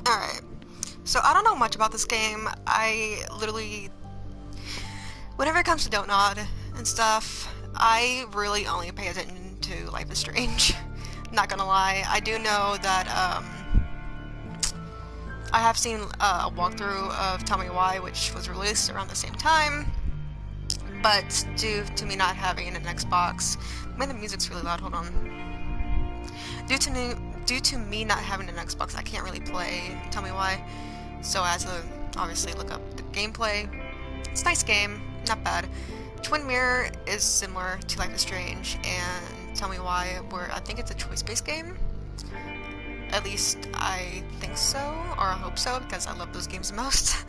Alright, so I don't know much about this game. I literally, whenever it comes to Don't Nod and stuff, I really only pay attention to Life is Strange. Not gonna lie, I do know that, I have seen a walkthrough of Tell Me Why, which was released around the same time, but due to me not having an Xbox, man, the music's really loud, hold on. Due to me, due to me not having an Xbox, I can't really play Tell Me Why, so I had to obviously look up the gameplay. It's a nice game, not bad. Twin Mirror is similar to Life is Strange and Tell Me Why, where I think it's a choice-based game. At least I think so, or I hope so, because I love those games the most.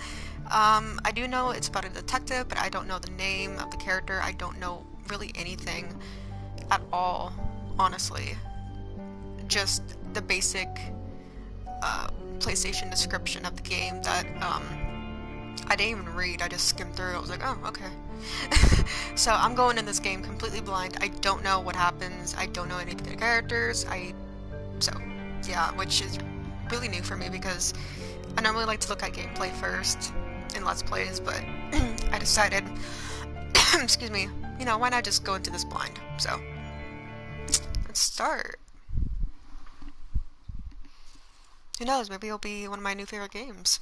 I do know it's about a detective, but I don't know the name of the character. I don't know really anything at all, honestly. Just the basic PlayStation description of the game that I didn't even read. I just skimmed through. I was like, oh, okay. So I'm going in this game completely blind. I don't know what happens. I don't know any of the characters. So yeah, which is really new for me because I normally like to look at gameplay first in Let's Plays, but I decided, excuse me, you know, why not just go into this blind? So let's start. Who knows? Maybe it'll be one of my new favorite games.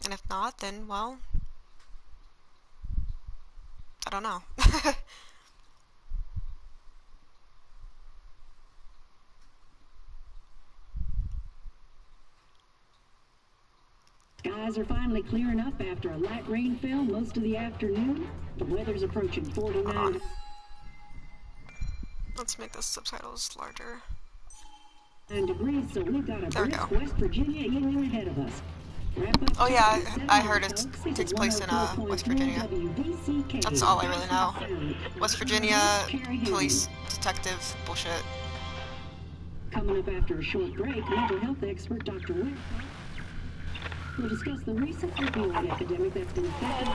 And if not, then well, I don't know. Skies are finally clearing up after a light rain fell most of the afternoon. The weather's approaching 49. Let's make the subtitles larger. Degrees, so we've got a There we brisk go. West Virginia evening ahead of us. Oh yeah, I heard it takes place in West Virginia. That's all I really know. West Virginia police detective bullshit. Coming up after a short break, mental health expert Dr. Wick will discuss the recent opioid epidemic that's been affected.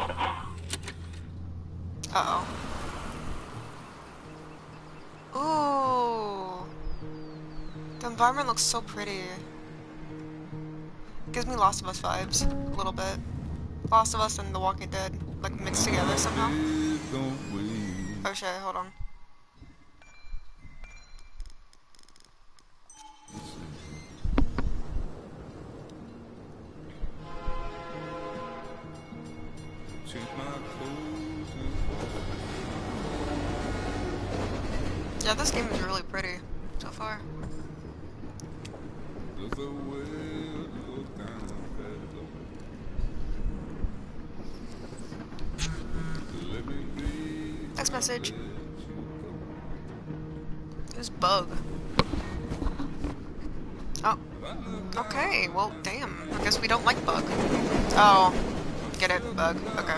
Uh oh. Ooh. The environment looks so pretty. Gives me Last of Us vibes a little bit. Last of Us and The Walking Dead like mixed together somehow. Oh shit, hold on. Yeah, this game is really pretty so far. Next message. Who's Bug? Oh. Okay, well, damn. I guess we don't like Bug. Oh. Get it, Bug. Okay.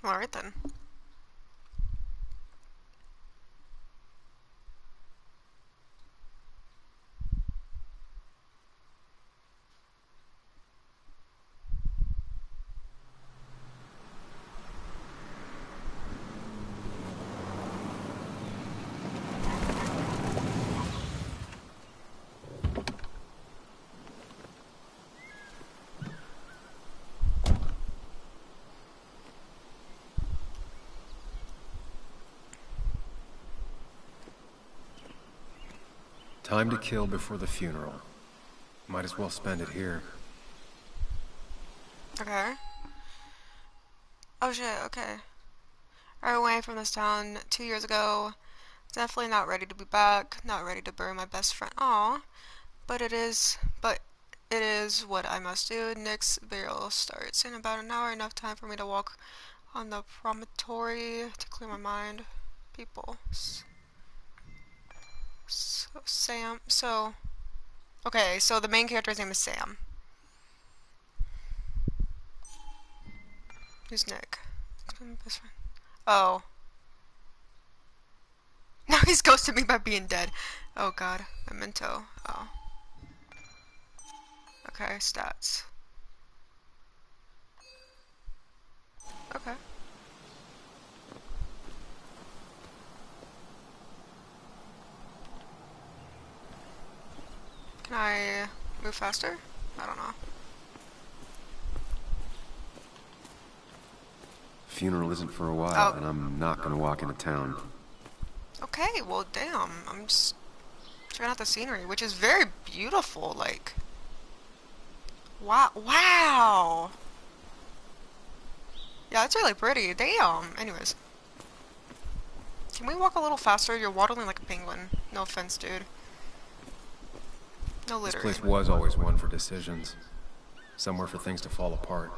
Alright then. Time to kill before the funeral. Might as well spend it here. Okay. Oh shit, okay. I ran away from this town 2 years ago. Definitely not ready to be back. Not ready to bury my best friend. Aw. but it is what I must do. Nick's burial starts in about an hour, enough time for me to walk on the promontory to clear my mind. People. Sam. Okay, so the main character's name is Sam. Who's Nick? Best friend. Oh. Now he's ghosted me by being dead. Oh god. Memento. Oh. Okay, stats. Okay. Can I move faster? I don't know. Funeral isn't for a while, and I'm not gonna walk into town. Okay, well damn. I'm just checking out the scenery, which is very beautiful, like. Wow. Wow! Yeah, it's really pretty. Damn. Anyways. Can we walk a little faster? You're waddling like a penguin. No offense, dude. No This littering. place was always one for decisions. Somewhere for things to fall apart.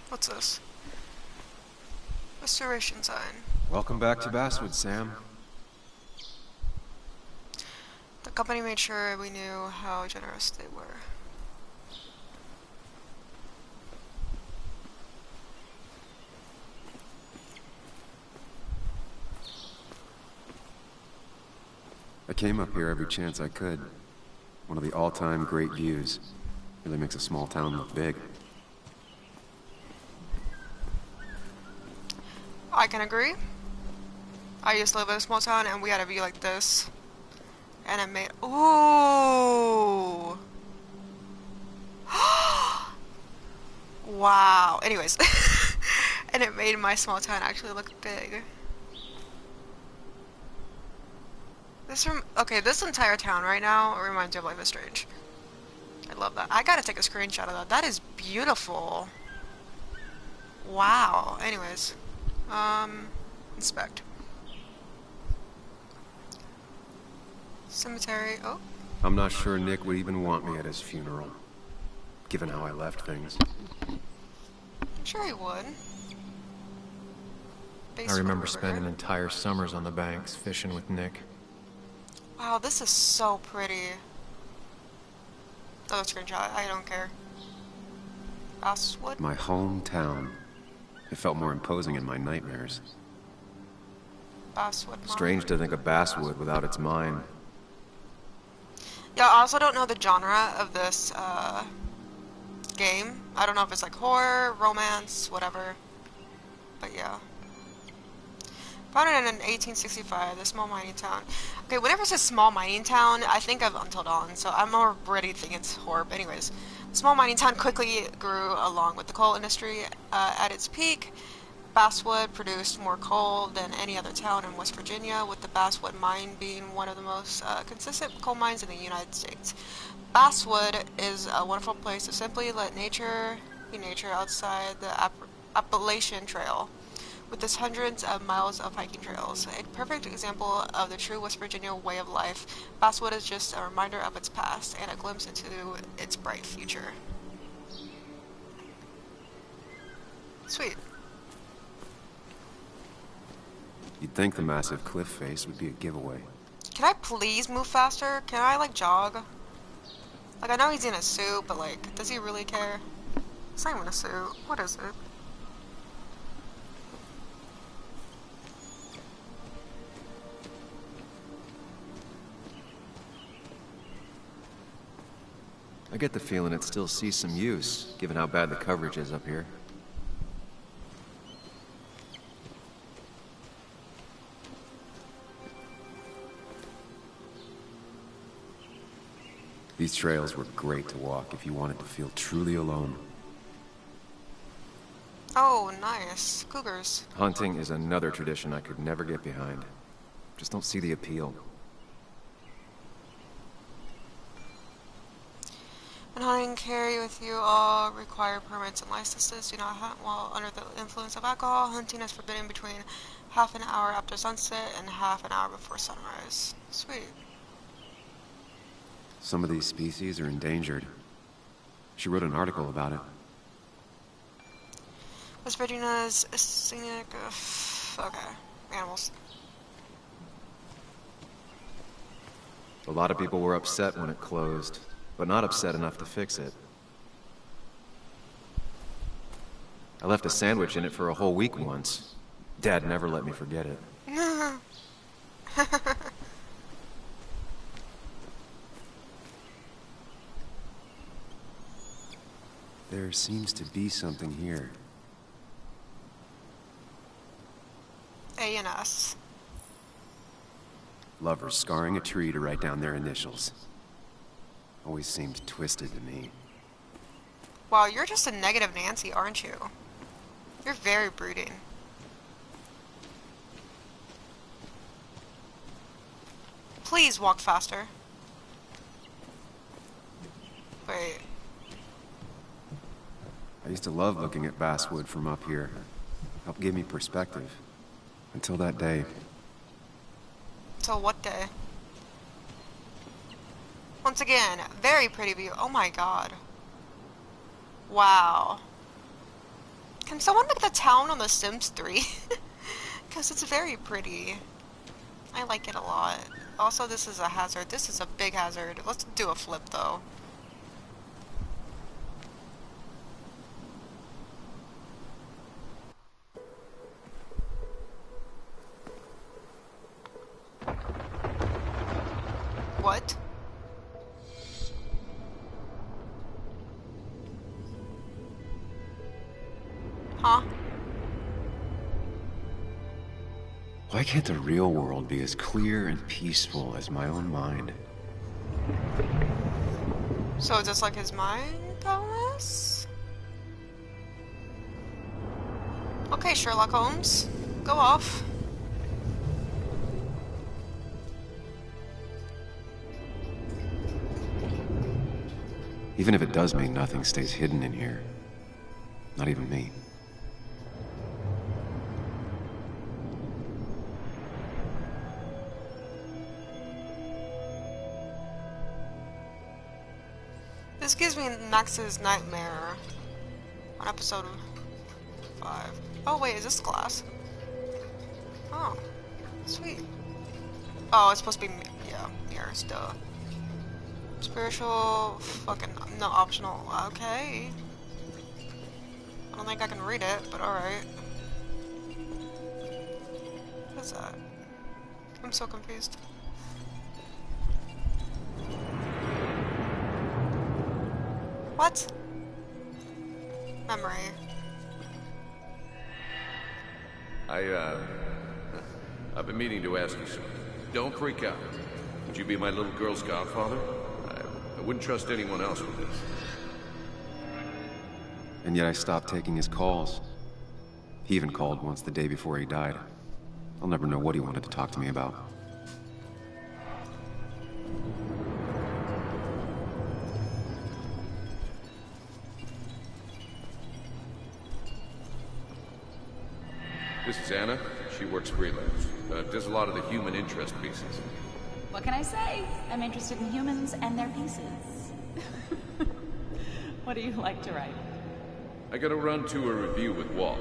What's this? Restoration sign. Welcome back to Basswood, Sam. The company made sure we knew how generous they were. I came up here every chance I could. One of the all-time great views. Really makes a small town look big. I can agree. I used to live in a small town and we had a view like this. And it made... Ooh! Wow. Anyways. And it made my small town actually look big. Okay, this entire town right now reminds me of Life is Strange. I love that. I gotta take a screenshot of that. That is beautiful. Wow. Anyways. Inspect. Cemetery. Oh. I'm not sure Nick would even want me at his funeral, given how I left things. Sure he would. I remember spending entire summers on the banks, fishing with Nick. Wow, this is so pretty. Oh, screenshot. I don't care. Basswood? My hometown. It felt more imposing in my nightmares. Basswood. Strange to think of Basswood without its mine. Yeah, I also don't know the genre of this game. I don't know if it's like horror, romance, whatever. But yeah. Founded in 1865, the small mining town. Okay, whenever it says small mining town, I think of Until Dawn, so I'm already thinking it's horror. But anyways, the small mining town quickly grew along with the coal industry. At its peak, Basswood produced more coal than any other town in West Virginia, with the Basswood mine being one of the most consistent coal mines in the United States. Basswood is a wonderful place to simply let nature be nature outside the Appalachian Trail, with its hundreds of miles of hiking trails. A perfect example of the true West Virginia way of life, Basswood is just a reminder of its past and a glimpse into its bright future. Sweet. You'd think the massive cliff face would be a giveaway. Can I please move faster? Can I, like, jog? Like, I know he's in a suit, but, like, does he really care? It's not even a suit. What is it? I get the feeling it still sees some use, given how bad the coverage is up here. These trails were great to walk if you wanted to feel truly alone. Oh, nice. Cougars. Hunting is another tradition I could never get behind. Just don't see the appeal. When hunting, carry with you all required permits and licenses. Do not hunt while under the influence of alcohol. Hunting is forbidden between Half an hour after sunset and half an hour before sunrise. Sweet. Some of these species are endangered. She wrote an article about it. West Virginia's scenic... okay. Animals. A lot of people were upset when it closed, but not upset enough to fix it. I left a sandwich in it for a whole week once. Dad never let me forget it. There seems to be something here. A and S. Lovers scarring a tree to write down their initials. Always seemed twisted to me. Wow, you're just a negative Nancy, aren't you? You're very brooding. Please walk faster. Wait. I used to love looking at basswood from up here. Helped give me perspective. Until that day. Till what day? Once again, very pretty view. Oh my god. Wow. Can someone make the town on The Sims 3? Because it's very pretty. I like it a lot. Also, this is a hazard. This is a big hazard. Let's do a flip, though. What? Huh? Why can't the real world be as clear and peaceful as my own mind? So just like his mind palace? Okay, Sherlock Holmes. Go off. Even if it does mean nothing stays hidden in here. Not even me. This gives me Max's nightmare on episode 5. Oh wait, is this glass? Oh, sweet. Oh, it's supposed to be, yeah, mirrors, duh. Spiritual, fucking, no, optional, okay. I don't think I can read it, but alright. What is that? I'm so confused. What? Memory. I've been meaning to ask you something. Don't freak out. Would you be my little girl's godfather? I wouldn't trust anyone else with this. And yet I stopped taking his calls. He even called once the day before he died. I'll never know what he wanted to talk to me about. This is Anna. She works freelance. Does a lot of the human interest pieces. What can I say? I'm interested in humans and their pieces. What do you like to write? I gotta run to a review with Walt.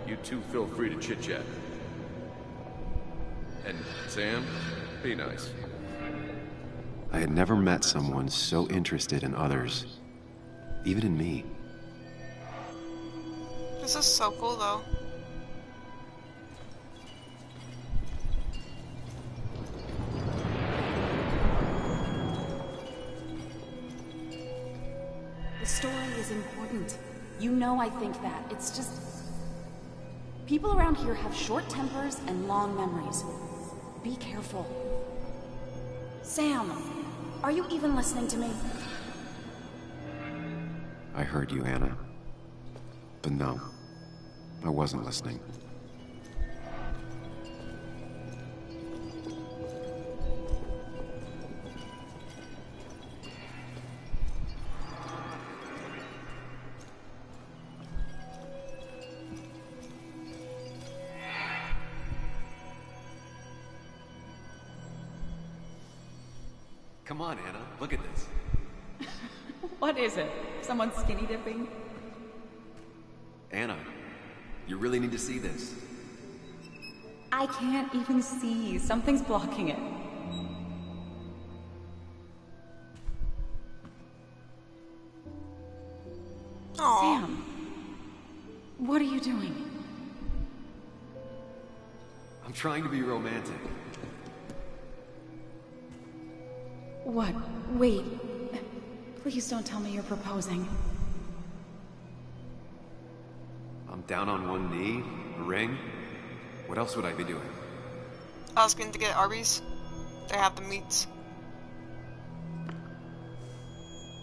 You two feel free to chit-chat. And Sam, be nice. I had never met someone so interested in others. Even in me. This is so cool though. The story is important. You know I think that. It's just... people around here have short tempers and long memories. Be careful. Sam, are you even listening to me? I heard you, Anna. But no, I wasn't listening. Come on, Anna, look at this. What is it? Someone skinny dipping? Anna, you really need to see this. I can't even see. Something's blocking it. Aw. Sam, what are you doing? I'm trying to be romantic. What? Wait. Please don't tell me you're proposing. I'm down on one knee, a ring. What else would I be doing? Asking to get Arby's. They have the meats.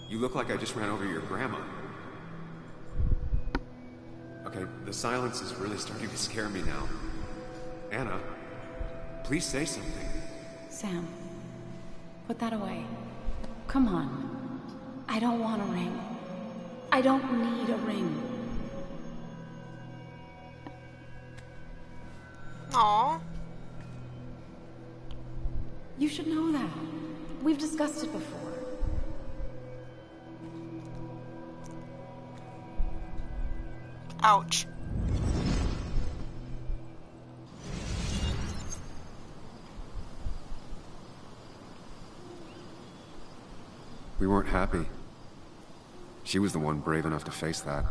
You look like I just ran over your grandma. Okay, the silence is really starting to scare me now. Anna, please say something. Sam, put that away. Come on. I don't want a ring. I don't need a ring. Aw. You should know that. We've discussed it before. Ouch. We weren't happy. She was the one brave enough to face that.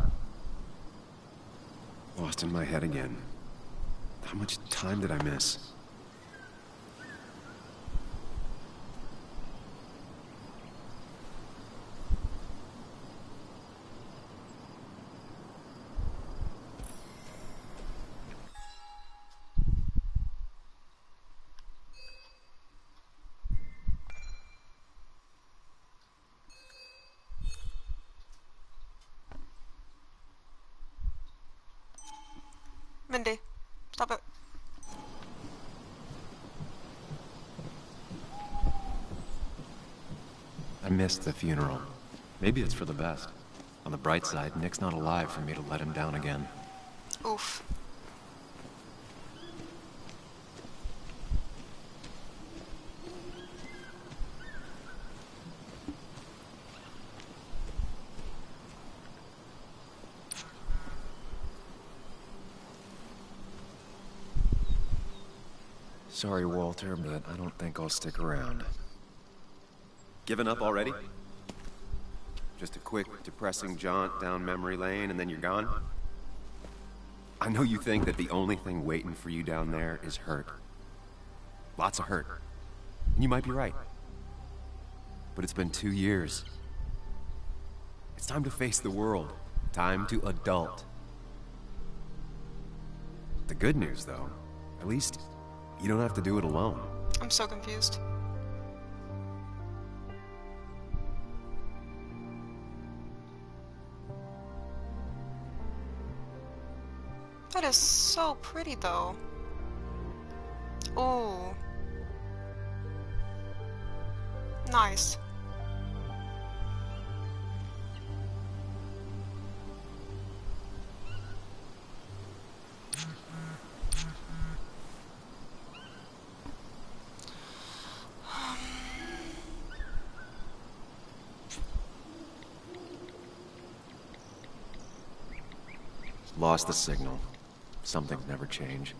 Lost in my head again. How much time did I miss? Mindy, stop it. I missed the funeral. Maybe it's for the best. On the bright side, Nick's not alive for me to let him down again. Oof. Sorry, Walter, but I don't think I'll stick around. Given up already? Just a quick, depressing jaunt down memory lane and then you're gone? I know you think that the only thing waiting for you down there is hurt. Lots of hurt. And you might be right. But it's been 2 years. It's time to face the world. Time to adult. The good news, though, at least you don't have to do it alone. I'm so confused. That is so pretty, though. Ooh. Nice. Lost the signal. Some things never change.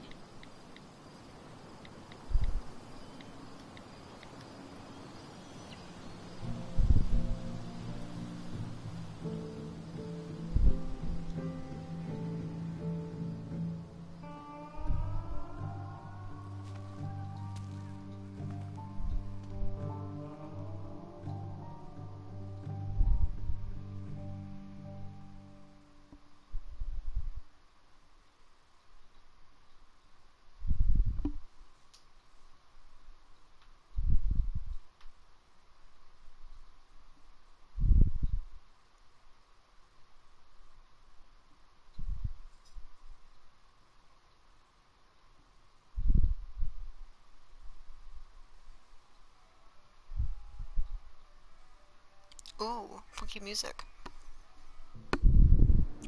Ooh, funky music.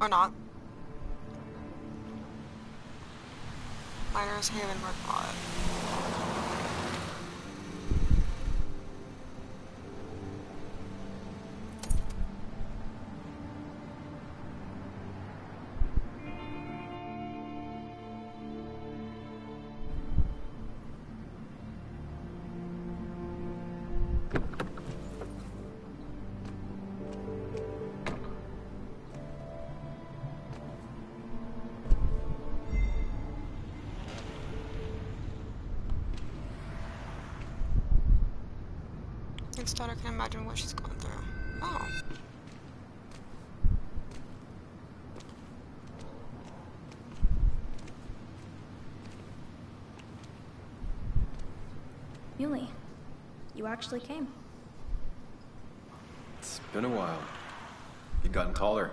Or not. Miners Haven Mark Mod. Nick's daughter can imagine what she's going through. Oh. Muley, you actually came. It's been a while. You've gotten taller.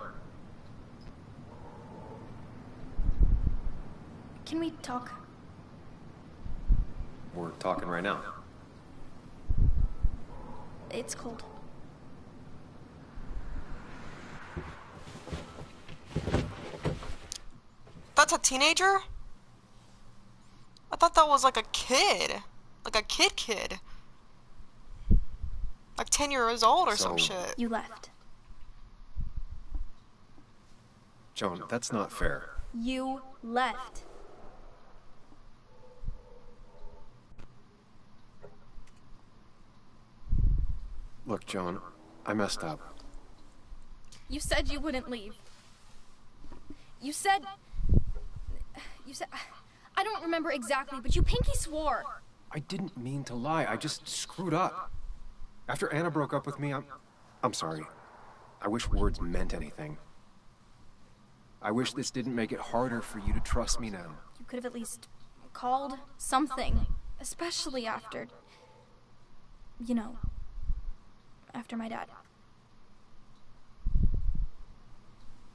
Can we talk? We're talking right now. It's cold. That's a teenager? I thought that was like a kid. Like a kid. Like 10 years old or some shit. You left. Joan, that's not fair. You left. Look, Joan, I messed up. You said you wouldn't leave. You said... I don't remember exactly, but you pinky swore. I didn't mean to lie. I just screwed up. After Anna broke up with me, I'm sorry. I wish words meant anything. I wish this didn't make it harder for you to trust me now. You could have at least called something, especially after... You know, after my dad.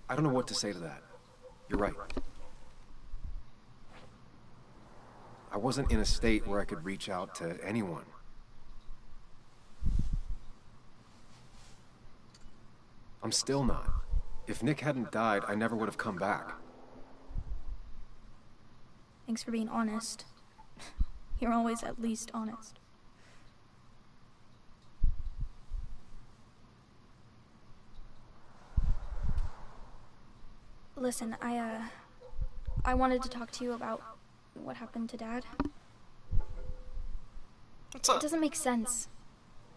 I don't know what to say to that. You're right. I wasn't in a state where I could reach out to anyone. I'm still not. If Nick hadn't died, I never would have come back. Thanks for being honest. You're always at least honest. Listen, I wanted to talk to you about what happened to Dad. What's up? It doesn't make sense.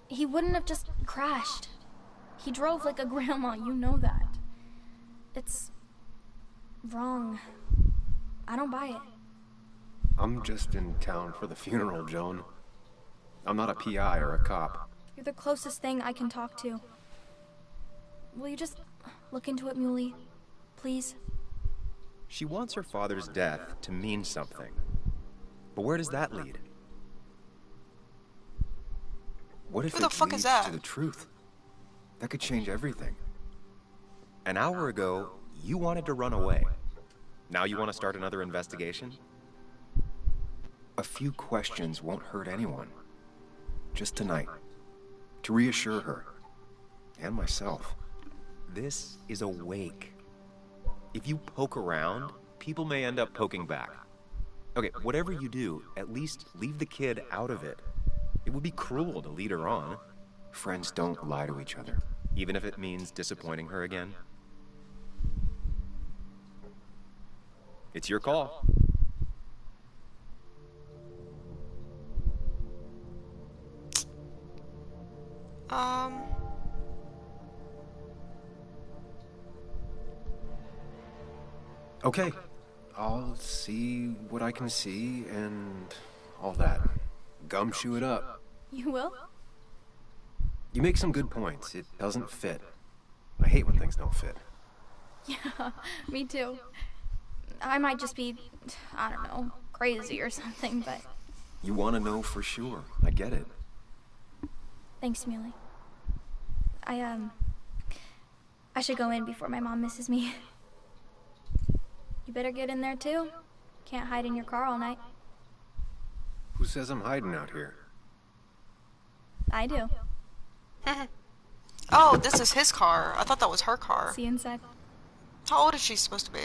He wouldn't have just crashed. He drove like a grandma, you know that. It's wrong. I don't buy it. I'm just in town for the funeral, Joan. I'm not a PI or a cop. You're the closest thing I can talk to. Will you just look into it, Muley? Please? She wants her father's death to mean something. But where does that lead? What if Who the it fuck is leads that? to the truth? That could change everything. An hour ago, you wanted to run away. Now you want to start another investigation? A few questions won't hurt anyone. Just tonight. To reassure her. And myself. This is a wake. If you poke around, people may end up poking back. Okay, whatever you do, at least leave the kid out of it. It would be cruel to lead her on, Friends don't lie to each other. even if it means disappointing her again. It's your call. Okay. I'll see what I can see and all that. Gumshoe it up. You will? You make some good points. It doesn't fit. I hate when things don't fit. Yeah, me too. I might just be, I don't know, crazy or something, but You want to know for sure. I get it. thanks, Muley. I should go in before my mom misses me. You better get in there too. Can't hide in your car all night. Who says I'm hiding out here? I do. Oh, this is his car. I thought that was her car. See you inside. How old is she supposed to be?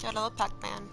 Got a little Pac-Man.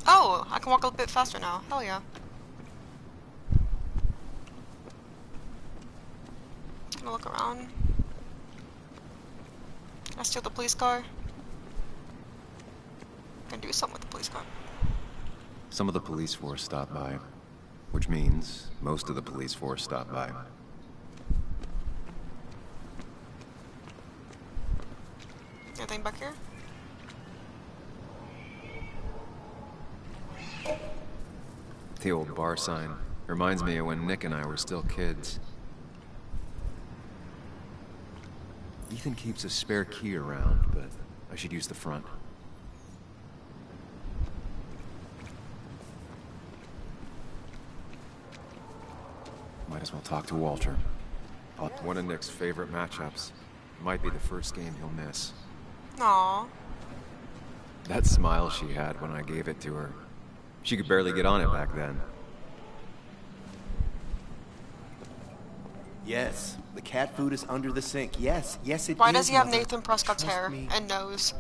Oh, I can walk a little bit faster now. Hell yeah. Gonna look around. Can I steal the police car? Gonna do something with the police car. Some of the police force stopped by, which means most of the police force stopped by. Anything back here? The old bar sign reminds me of when Nick and I were still kids. Ethan keeps a spare key around, but I should use the front. Might as well talk to Walter. One of Nick's favorite matchups. Might be the first game he'll miss. Aww. That smile she had when I gave it to her. She could barely get on it back then. Yes, the cat food is under the sink. Yes, yes, it is. Why does he have Mother. Nathan Prescott's Trust hair me. and nose?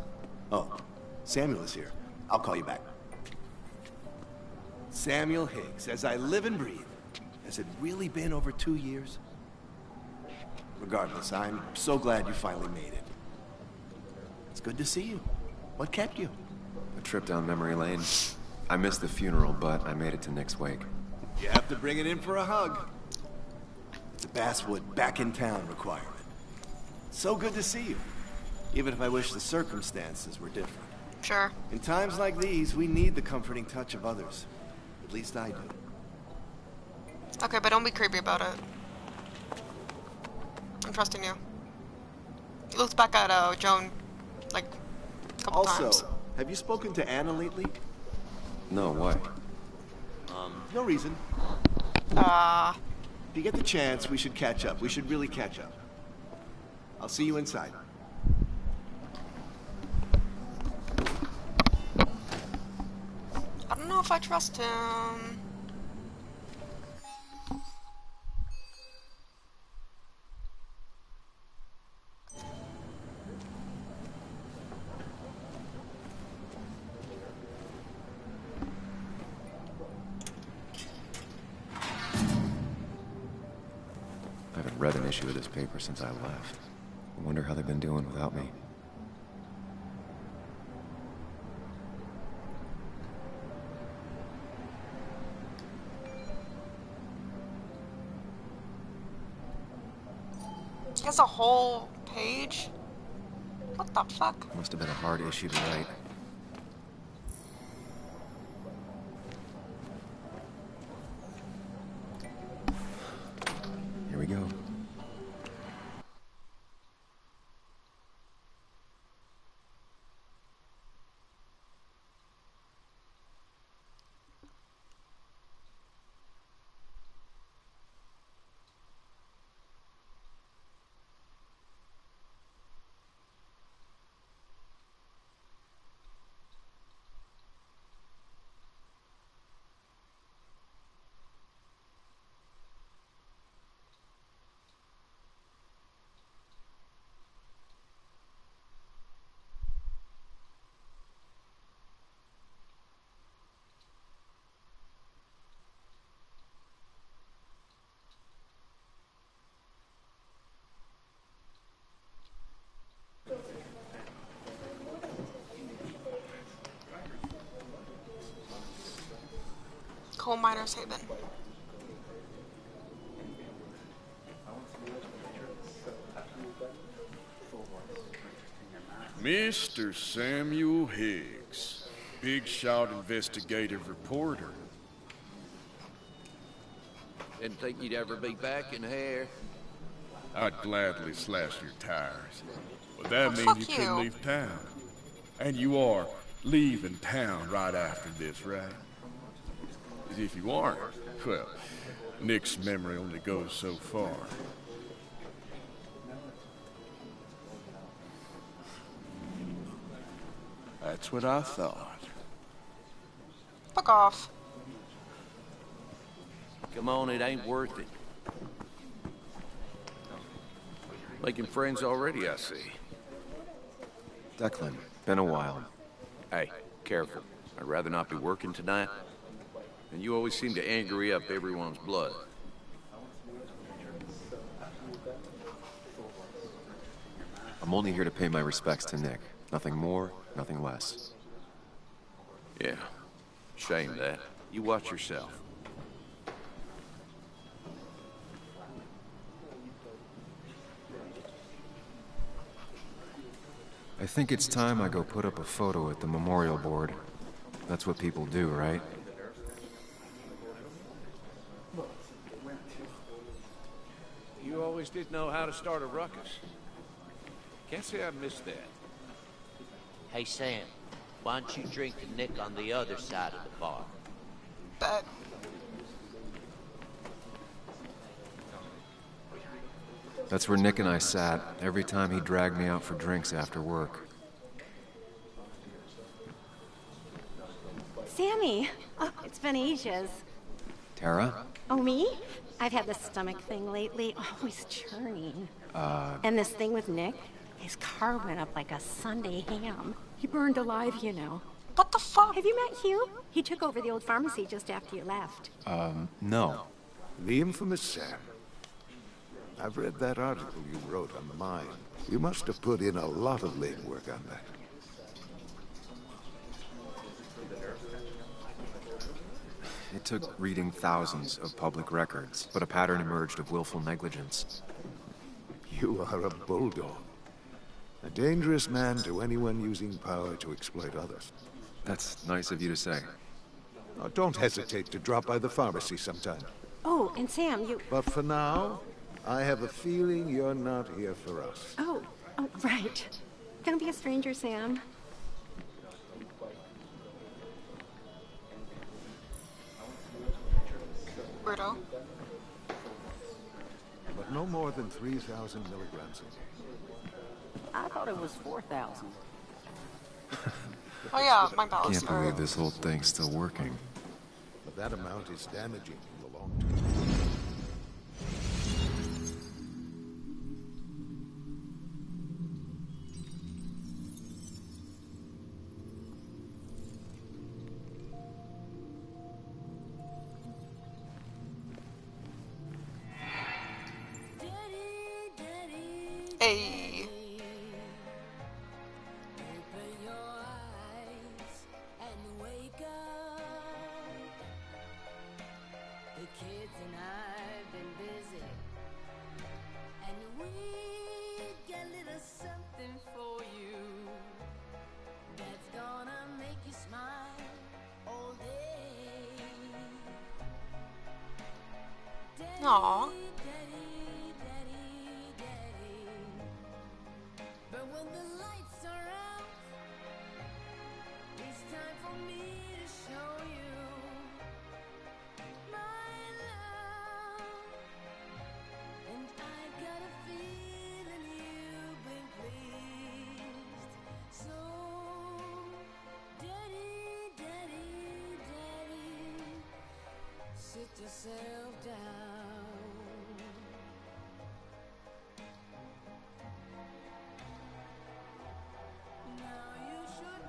Oh, Samuel is here. I'll call you back. Samuel Higgs, as I live and breathe. Has it really been over 2 years? Regardless, I'm so glad you finally made it. It's good to see you. What kept you? A trip down memory lane. I missed the funeral, but I made it to Nick's wake. You have to bring it in for a hug. It's a Basswood back in town requirement. So good to see you. Even if I wish the circumstances were different. Sure. In times like these, we need the comforting touch of others. At least I do. Okay, but don't be creepy about it. I'm trusting you. He looks back at Joan like a couple Also, times. have you spoken to Anna lately? No, why? No reason. Uh, If you get the chance, we should catch up. We should really catch up. I'll see you inside. I don't know if I trust him. I haven't read an issue of this paper since I left. I wonder how they've been doing without me. He has a whole page? What the fuck? Must have been a hard issue to write. Here we go. Coal Miners Haven. Mr. Samuel Higgs. big shot investigative reporter. Didn't think you'd ever be back in here. I'd gladly slash your tires. But that Oh, means fuck you couldn't you. leave town. And you are leaving town right after this, right? As if you aren't. Well, Nick's memory only goes so far. That's what I thought. Fuck off. Come on, it ain't worth it. Making friends already, I see. Declan, been a while. Hey, careful. I'd rather not be working tonight. And you always seem to angry up everyone's blood. I'm only here to pay my respects to Nick. Nothing more, nothing less. Yeah. Shame that. You watch yourself. I think it's time I go put up a photo at the memorial board. That's what people do, right? You always did know how to start a ruckus. Can't say I missed that. Hey, Sam, why don't you drink to Nick on the other side of the bar? Bet. That's where Nick and I sat every time he dragged me out for drinks after work. Sammy! Oh, it's been ages. Tara? Oh, me? I've had this stomach thing lately, always churning. And this thing with Nick, his car went up like a Sunday ham. He burned alive, you know. What the fuck? Have you met Hugh? He took over the old pharmacy just after you left. No. The infamous Sam. I've read that article you wrote on the mine. You must have put in a lot of legwork on that. It took reading thousands of public records, but a pattern emerged of willful negligence. You are a bulldog. A dangerous man to anyone using power to exploit others. That's nice of you to say. Now, don't hesitate to drop by the pharmacy sometime. Oh, and Sam, you... But for now, I have a feeling you're not here for us. Oh, right. Don't be a stranger, Sam. Weirdo. But no more than 3,000 milligrams a day. I thought it was 4,000. Oh yeah, my ballast. Can't believe this whole thing's still working. But that amount is damaging in the long term. Hey. Aww. Yourself down. Now you should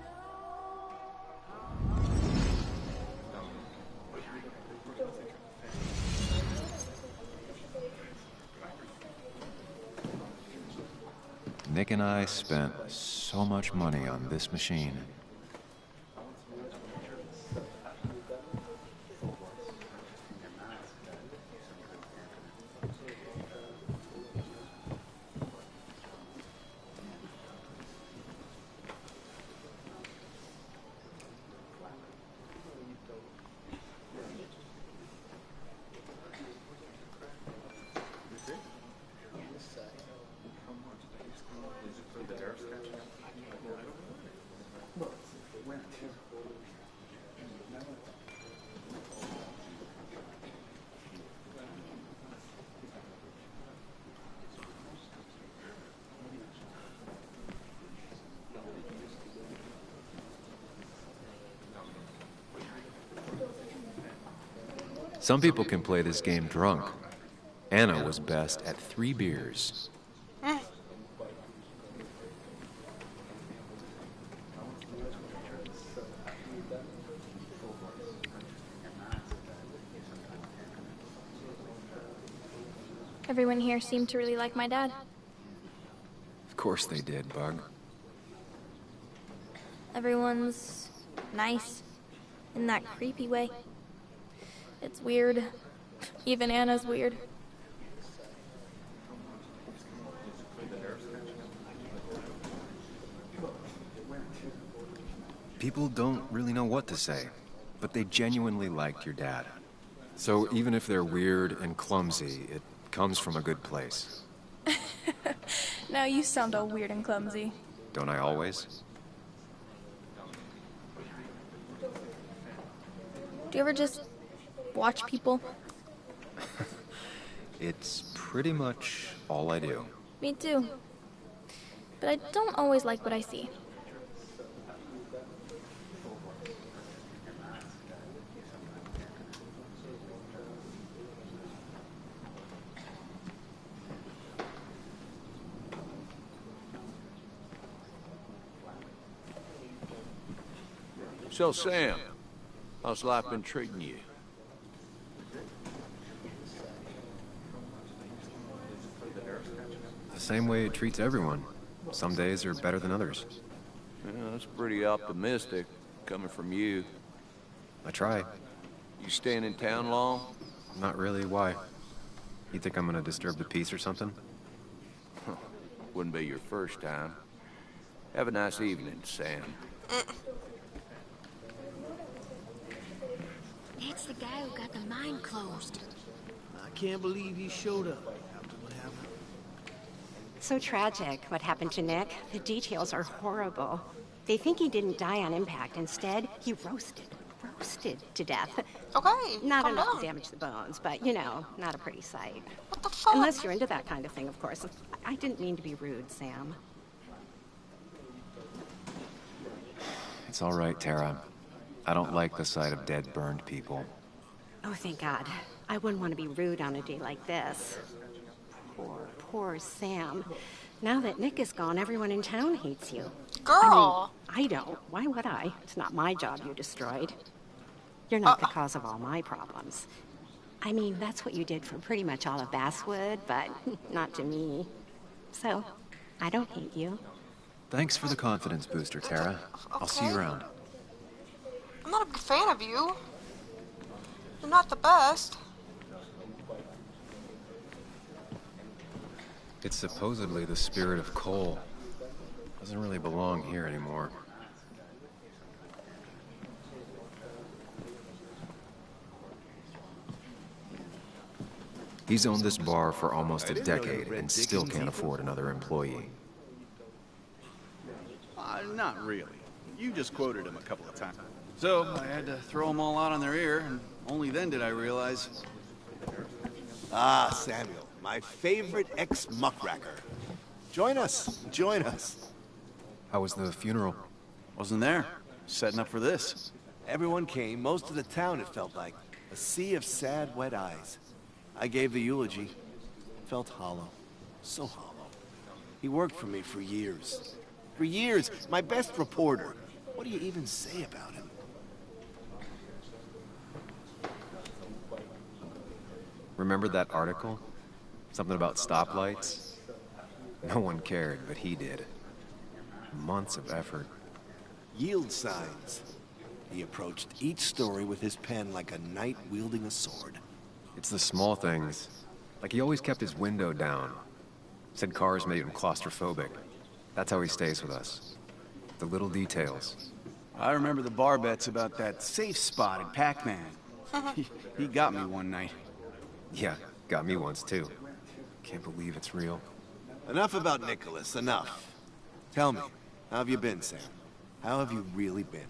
Nick and I spent so much money on this machine. Some people can play this game drunk. Anna was best at 3 beers. Everyone here seemed to really like my dad. Of course they did, Bug. Everyone's nice in that creepy way. It's weird. Even Anna's weird. People don't really know what to say, but they genuinely liked your dad. So even if they're weird and clumsy, it comes from a good place. Now you sound all weird and clumsy. Don't I always? Do you ever just watch people? It's pretty much all I do. Me too. But I don't always like what I see. So, Sam, how's life been treating you? The same way it treats everyone. Some days are better than others. Yeah, that's pretty optimistic, coming from you. I try. You staying in town long? Not really. Why? You think I'm gonna disturb the peace or something? Wouldn't be your first time. Have a nice evening, Sam. That's the guy who got the mine closed. I can't believe he showed up after what happened. So tragic, what happened to Nick. The details are horrible. They think he didn't die on impact. Instead, he roasted to death. Okay, Not calm enough down. to damage the bones, but, you know, not a pretty sight. What the fuck? Unless you're into that kind of thing, of course. I didn't mean to be rude, Sam. It's all right, Tara. I don't like the sight of dead, burned people. Oh, thank God. I wouldn't want to be rude on a day like this. Poor Sam. Now that Nick is gone, everyone in town hates you. Girl! I don't. Why would I? It's not my job you destroyed. You're not the cause of all my problems. I mean, that's what you did for pretty much all of Basswood, but not to me. So, I don't hate you. Thanks for the confidence booster, Tara. I'll see you around. I'm not a big fan of you. You're not the best. It's supposedly the spirit of coal. Doesn't really belong here anymore. He's owned this bar for almost a decade and still can't afford another employee. Not really. You just quoted him a couple of times. So, I had to throw them all out on their ear, and only then did I realize... Ah, Samuel, my favorite ex-muckracker. Join us, join us. How was the funeral? Wasn't there. Setting up for this. Everyone came, most of the town, it felt like. A sea of sad, wet eyes. I gave the eulogy. Felt hollow. So hollow. He worked for me for years. For years, my best reporter. What do you even say about him? Remember that article? Something about stoplights? No one cared, but he did. Months of effort. Yield signs. He approached each story with his pen like a knight wielding a sword. It's the small things. Like he always kept his window down. Said cars made him claustrophobic. That's how he stays with us. The little details. I remember the bar bets about that safe spot at Pac-Man. He got me one night. Yeah, got me once too. Can't believe it's real. Enough about Nicholas, enough. Tell me, how have you been, Sam? How have you really been?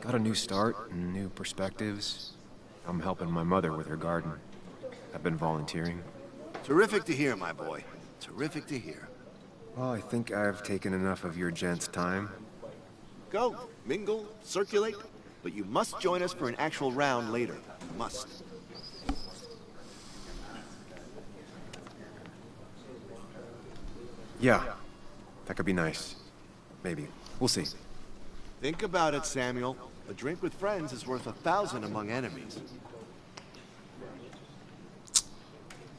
Got a new start and new perspectives. I'm helping my mother with her garden. I've been volunteering. Terrific to hear, my boy. Terrific to hear. Well, I think I've taken enough of your gents' time. Go, mingle, circulate, but you must join us for an actual round later. You must. Yeah, that could be nice. Maybe. We'll see. Think about it, Samuel. A drink with friends is worth 1,000 among enemies.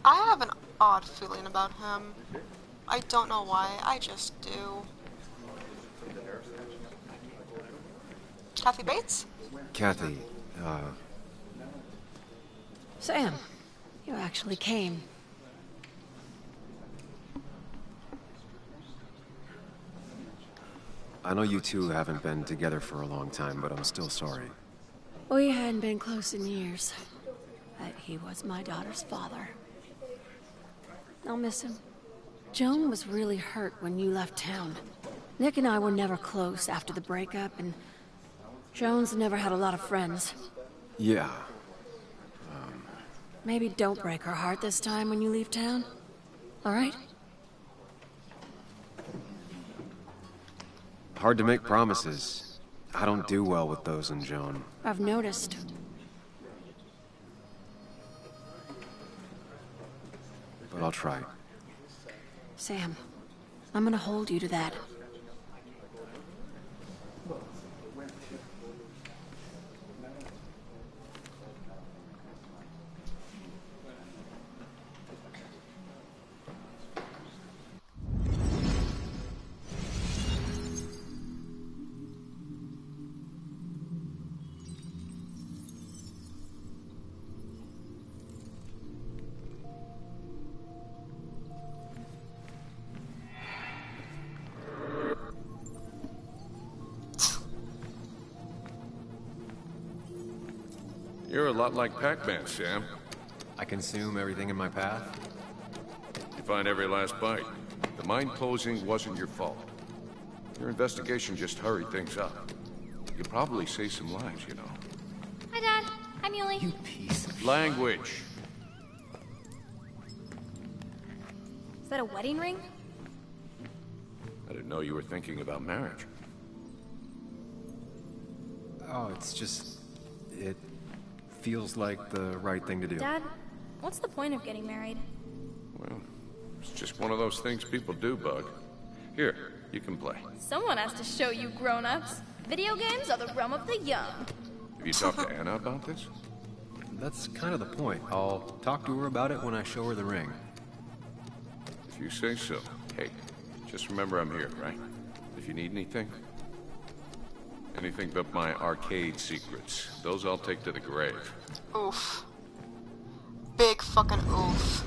I have an odd feeling about him. I don't know why, I just do. Kathy Bates? Kathy, Sam, you actually came. I know you two haven't been together for a long time, but I'm still sorry. We hadn't been close in years, but he was my daughter's father. I'll miss him. Joan was really hurt when you left town. Nick and I were never close after the breakup, and Joan's never had a lot of friends. Yeah. Maybe don't break her heart this time when you leave town. All right? Hard to make promises. I don't do well with those in Joan. I've noticed. But I'll try. Sam, I'm gonna hold you to that. You're a lot like Pac-Man, Sam. I consume everything in my path? You find every last bite. The mine closing wasn't your fault. Your investigation just hurried things up. You probably saved some lives, you know. Hi, Dad. Hi, Muley. You piece of... Language. Is that a wedding ring? I didn't know you were thinking about marriage. Oh, it's just... It feels like the right thing to do. Dad, what's the point of getting married? Well, it's just one of those things people do, Bug. Here, you can play. Someone has to show you grown-ups. Video games are the realm of the young. Have you talked to Anna about this? That's kind of the point. I'll talk to her about it when I show her the ring. If you say so. Hey, just remember I'm here, right? If you need anything. Anything but my arcade secrets. Those I'll take to the grave. Oof. Big fucking oof.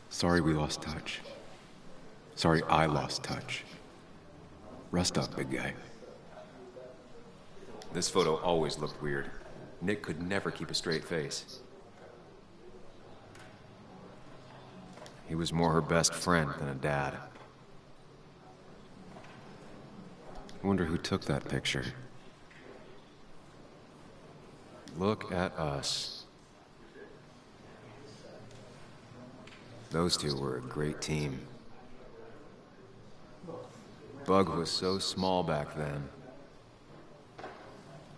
Sorry we lost touch. Sorry I lost touch. Rest up, big guy. This photo always looked weird. Nick could never keep a straight face. He was more her best friend than a dad. I wonder who took that picture. Look at us. Those two were a great team. Bug was so small back then.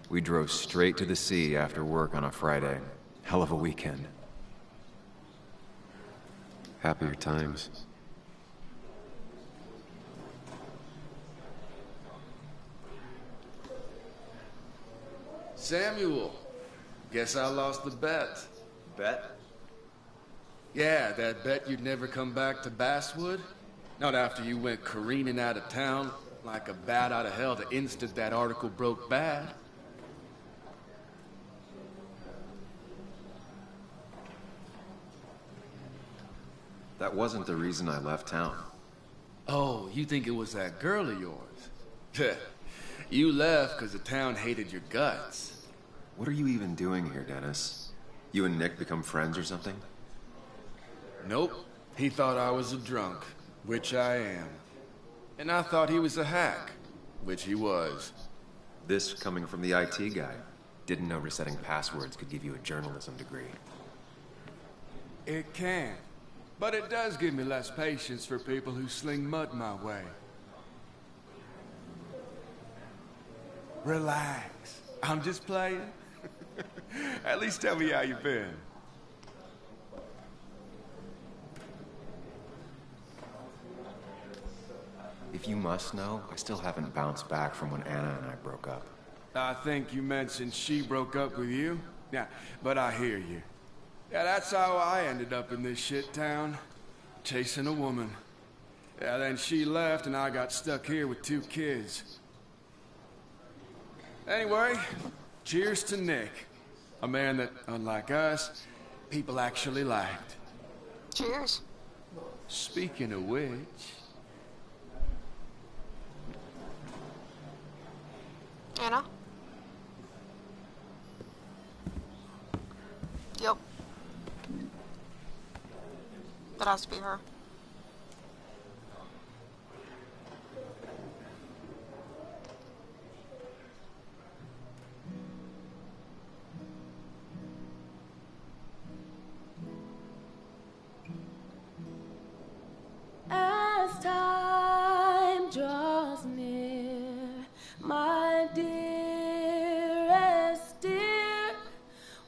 We drove straight to the sea after work on a Friday. Hell of a weekend. Happier times. Samuel, guess I lost the bet. Bet? Yeah, that bet you'd never come back to Basswood. Not after you went careening out of town like a bat out of hell the instant that article broke bad. That wasn't the reason I left town. Oh, you think it was that girl of yours? You left because the town hated your guts. What are you even doing here, Dennis? You and Nick become friends or something? Nope. He thought I was a drunk, which I am. And I thought he was a hack, which he was. This coming from the IT guy. Didn't know resetting passwords could give you a journalism degree. It can. But it does give me less patience for people who sling mud my way. Relax. I'm just playing. At least tell me how you've been. If you must know, I still haven't bounced back from when Anna and I broke up. I think you mentioned she broke up with you. Yeah, but I hear you. Yeah, that's how I ended up in this shit town. Chasing a woman. Yeah, then she left and I got stuck here with 2 kids. Anyway, cheers to Nick. A man that, unlike us, people actually liked. Cheers. Speaking of which... Anna? Yep. That has to be her. As time draws near, my dearest dear,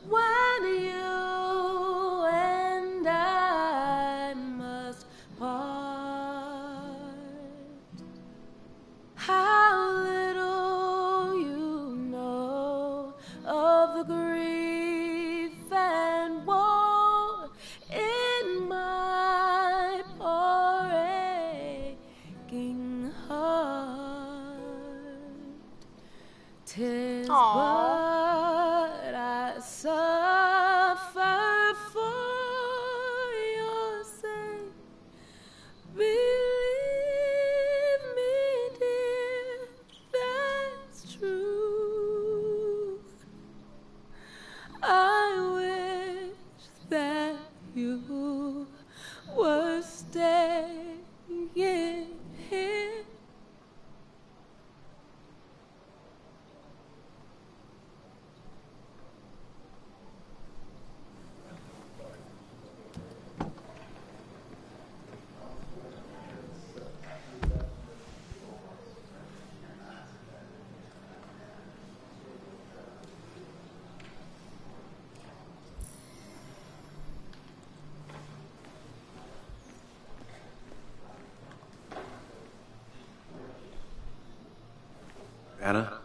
when you and I must part, how little you know of the grief and woe in my poor aching heart. 'Tis but I suffer for your sake. Believe me, dear, that's truth. I wish that you were staying here. Anna?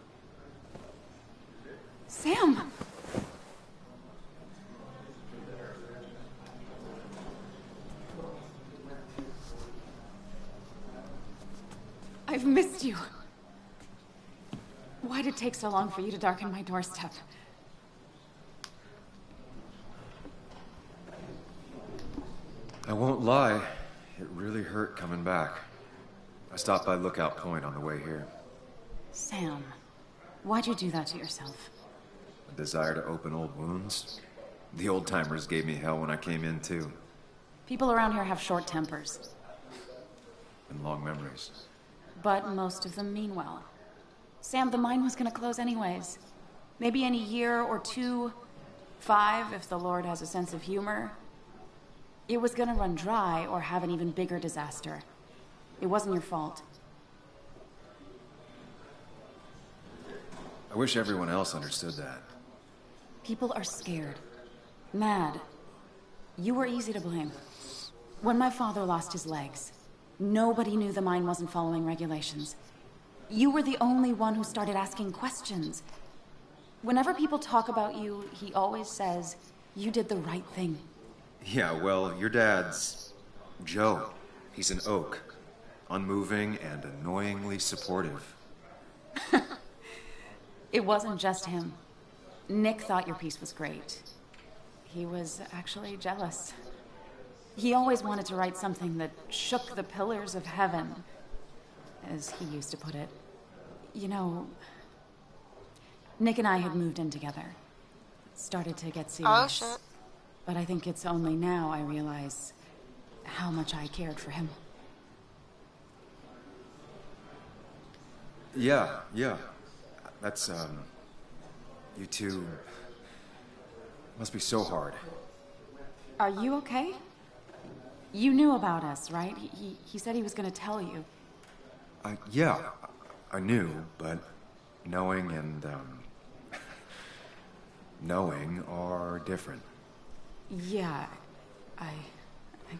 Sam! I've missed you. Why'd it take so long for you to darken my doorstep? I won't lie, it really hurt coming back. I stopped by Lookout Point on the way here. Sam, why'd you do that to yourself? A desire to open old wounds? The old-timers gave me hell when I came in, too. People around here have short tempers, And long memories. but most of them mean well. Sam, the mine was gonna close anyways. Maybe in a year or 2, 5, if the Lord has a sense of humor. It was gonna run dry or have an even bigger disaster. It wasn't your fault. I wish everyone else understood that. People are scared. Mad. You were easy to blame. When my father lost his legs, nobody knew the mine wasn't following regulations. You were the only one who started asking questions. Whenever people talk about you, he always says, you did the right thing. Yeah, well, your dad's... Joe. He's an oak. Unmoving and annoyingly supportive. It wasn't just him. Nick thought your piece was great. He was actually jealous. He always wanted to write something that shook the pillars of heaven, as he used to put it. You know, Nick and I had moved in together. Started to get serious. Oh, shit. But I think it's only now I realize how much I cared for him. Yeah. That's, you two... must be so hard. Are you okay? You knew about us, right? He said he was gonna tell you. Yeah, I knew, but knowing and, knowing are different. Yeah, I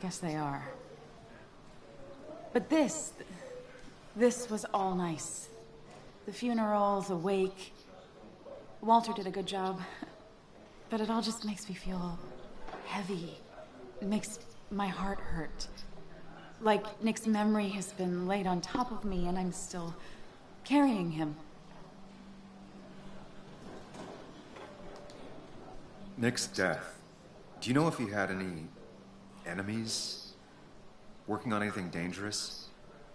guess they are. But this was all nice. The funeral, the wake. Walter did a good job. But it all just makes me feel heavy. It makes my heart hurt. Like Nick's memory has been laid on top of me and I'm still carrying him. Nick's death. Do you know if he had any enemies? Working on anything dangerous?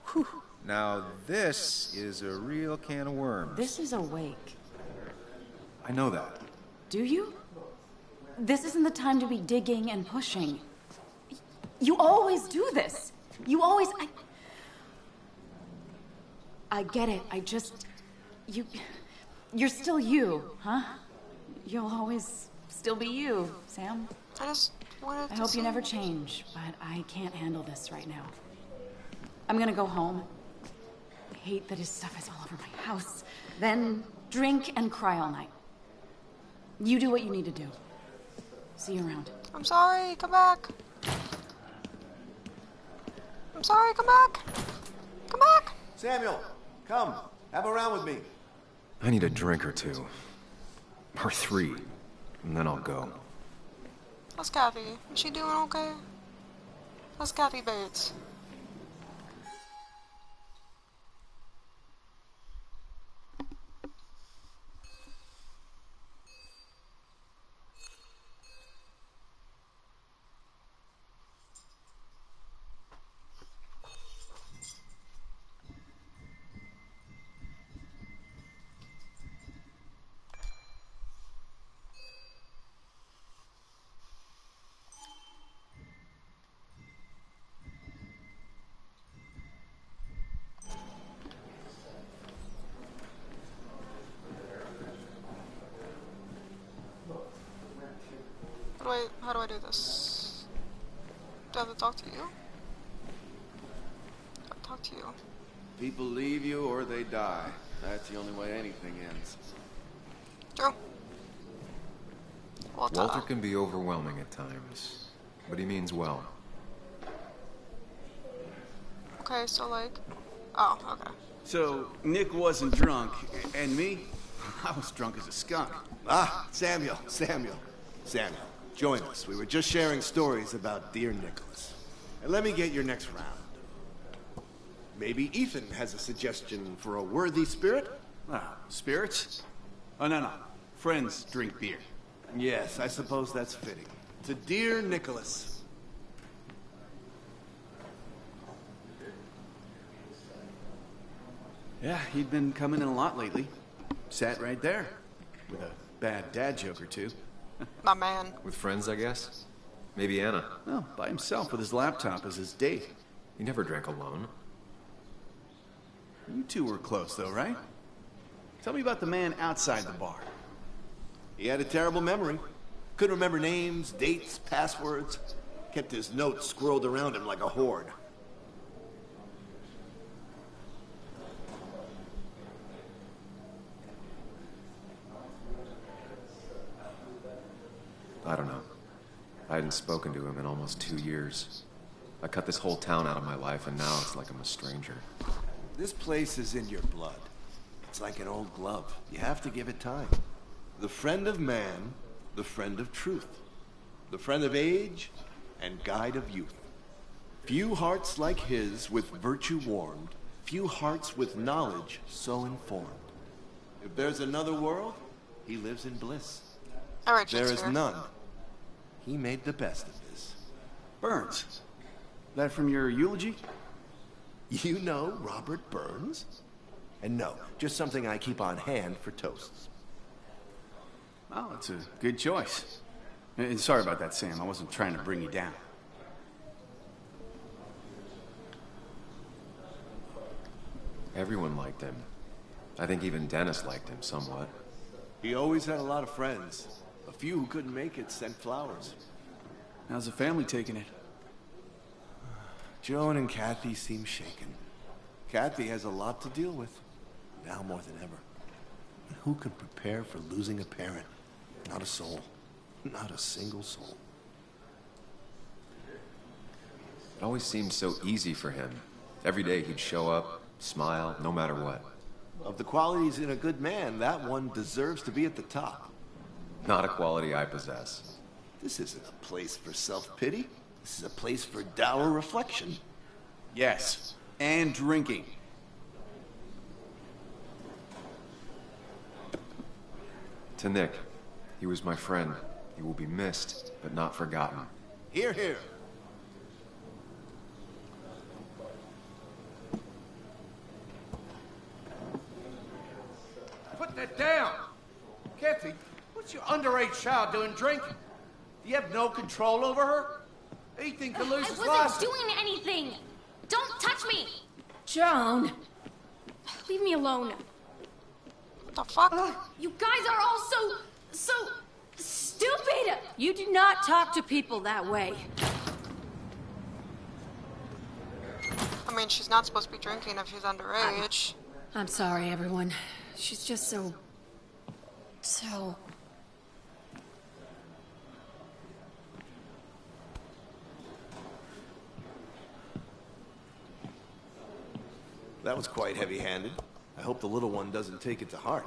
Whew. Now this is a real can of worms. This is a wake. I know that. Do you? This isn't the time to be digging and pushing. You always do this. You always... I get it. I just... You're still you, huh? You'll always still be you, Sam. I just wanted to I hope see. you never change, but I can't handle this right now. I'm gonna go home. I hate that his stuff is all over my house. Then drink and cry all night. You do what you need to do. See you around. I'm sorry, come back. I'm sorry, come back. Come back. Samuel, come. Have a round with me. I need a drink or two. Or 3. And then I'll go. How's Kathy? Is she doing okay? How's Kathy Bates? How do I do this? Do I have to talk to you? I'll talk to you. People leave you or they die. That's the only way anything ends. True. Walter can be overwhelming at times, but he means well. Okay, so like... Oh, okay. So, Nick wasn't drunk, and me? I was drunk as a skunk. Ah, Samuel. Join us. We were just sharing stories about dear Nicholas. And let me get your next round. Maybe Ethan has a suggestion for a worthy spirit? Ah, spirits? Oh, no. Friends drink beer. Yes, I suppose that's fitting. To dear Nicholas. Yeah, he'd been coming in a lot lately. Sat right there. With a bad dad joke or two. My man. With friends, I guess? Maybe Anna. Oh, by himself with his laptop as his date. He never drank alone. You two were close, though, right? Tell me about the man outside the bar. He had a terrible memory. Couldn't remember names, dates, passwords. Kept his notes squirreled around him like a hoard. I don't know. I hadn't spoken to him in almost 2 years. I cut this whole town out of my life, and now it's like I'm a stranger. This place is in your blood. It's like an old glove. You have to give it time. The friend of man, the friend of truth. The friend of age, and guide of youth. Few hearts like his with virtue warmed, few hearts with knowledge so informed. If there's another world, he lives in bliss. All right, there is Shakespeare. none. He made the best of this. Burns. That from your eulogy? You know Robert Burns? And no, just something I keep on hand for toasts. Oh, it's a good choice. And sorry about that, Sam. I wasn't trying to bring you down. Everyone liked him. I think even Dennis liked him somewhat. He always had a lot of friends. A few who couldn't make it sent flowers. How's the family taking it? Joan and Kathy seem shaken. Kathy has a lot to deal with, now more than ever. And who can prepare for losing a parent? Not a soul. Not a single soul. It always seemed so easy for him. Every day he'd show up, smile, no matter what. Of the qualities in a good man, that one deserves to be at the top. Not a quality I possess. This isn't a place for self-pity. This is a place for dour reflection. Yes, and drinking. To Nick, he was my friend. He will be missed, but not forgotten. Hear, hear. Put that down! Kathy, what's your underage child doing drinking? Do you have no control over her? Ethan can lose I his wasn't license. doing anything! Don't touch me! Joan! Leave me alone. What the fuck? You guys are all so stupid! You do not talk to people that way. I mean, she's not supposed to be drinking if she's underage. I'm sorry, everyone. She's just so... That was quite heavy-handed. I hope the little one doesn't take it to heart.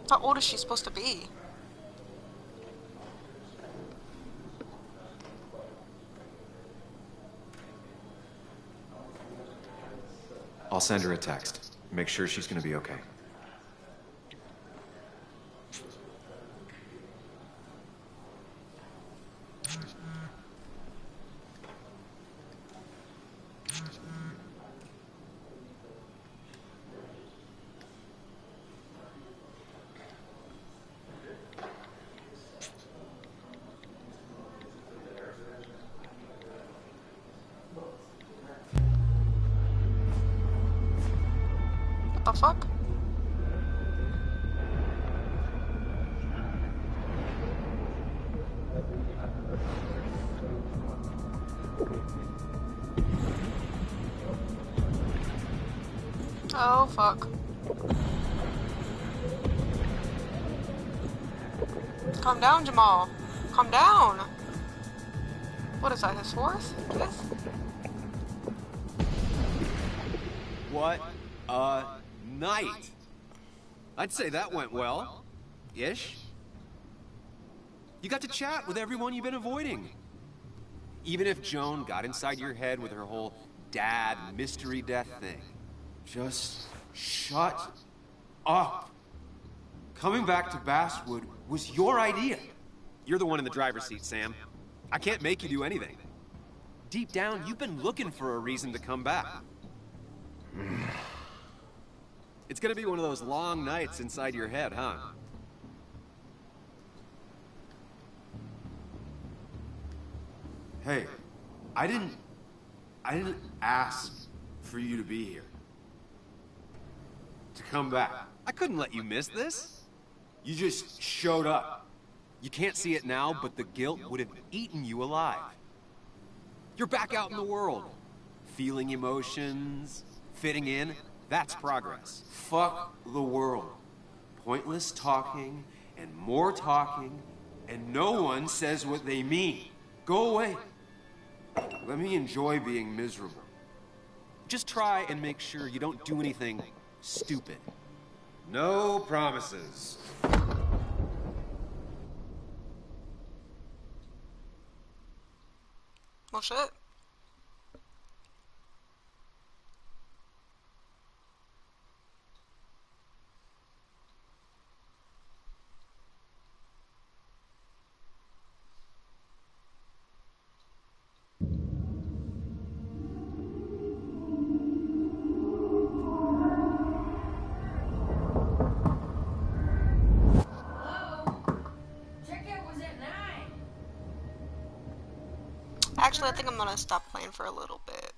How old is she supposed to be? I'll send her a text. Make sure she's gonna be okay. What the fuck? Oh, fuck. Calm down, Jamal. Calm down. What is that, his fourth kiss? What a night! I'd say that went well. Ish. You got to chat with everyone you've been avoiding. Even if Joan got inside your head with her whole dad mystery death thing. Just shut up. Coming back to Basswood was your idea. You're the one in the driver's seat, Sam. I can't make you do anything. Deep down, you've been looking for a reason to come back. It's gonna be one of those long nights inside your head, huh? Hey, I didn't ask for you to be here. To come back. I couldn't let you miss this. You just showed up. You can't see it now, but the guilt would have eaten you alive. You're back out in the world. Feeling emotions, fitting in. That's progress. Fuck the world. Pointless talking, and more talking, and no one says what they mean. Go away. Let me enjoy being miserable. Just try and make sure you don't do anything stupid. No promises. Well, shit. Actually, I think I'm gonna stop playing for a little bit.